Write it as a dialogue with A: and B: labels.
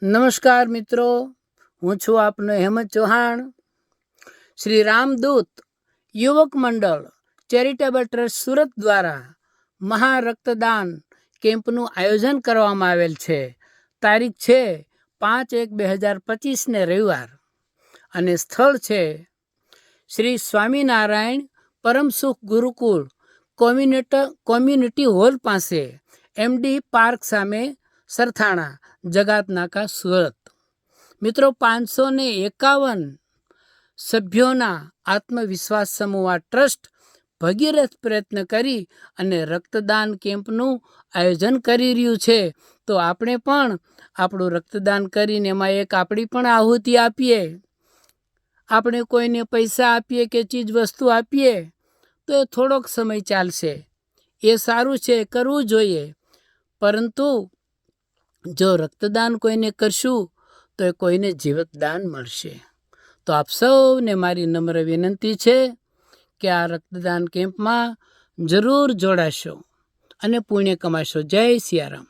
A: નમસ્કાર મિત્રો, હું છું આપનો હેમંત ચૌહાણ. શ્રી રામદૂત યુવક મંડળ ચેરિટેબલ ટ્રસ્ટ સુરત દ્વારા મહા રક્તદાન કેમ્પનું આયોજન કરવામાં આવેલ છે. તારીખ છે 5/1/2025 ને રવિવાર, અને સ્થળ છે શ્રી સ્વામિનારાયણ પરમસુખ ગુરુકુળ કોમ્યુનિટી હોલ પાસે, MD પાર્ક સામે, સરથાણા, જગાત નાકા, સુરત. મિત્રો, 551 સભ્યોના આત્મવિશ્વાસ સમૂહ આ ટ્રસ્ટ ભગીરથ પ્રયત્ન કરી અને રક્તદાન કેમ્પનું આયોજન કરી રહ્યું છે. તો આપણે પણ આપણું રક્તદાન કરીને એમાં એક આપણી પણ આહુતિ આપીએ. આપણે કોઈને પૈસા આપીએ કે ચીજ વસ્તુ આપીએ તો એ થોડોક સમય ચાલશે, એ સારું છે, કરવું જોઈએ. પરંતુ જો રક્તદાન કોઈને કરશું તો એ કોઈને જીવતદાન મળશે. તો આપ સૌને મારી નમ્ર વિનંતી છે કે આ રક્તદાન કેમ્પમાં જરૂર જોડાશો અને પુણ્ય કમાશો. જય સિયારામ.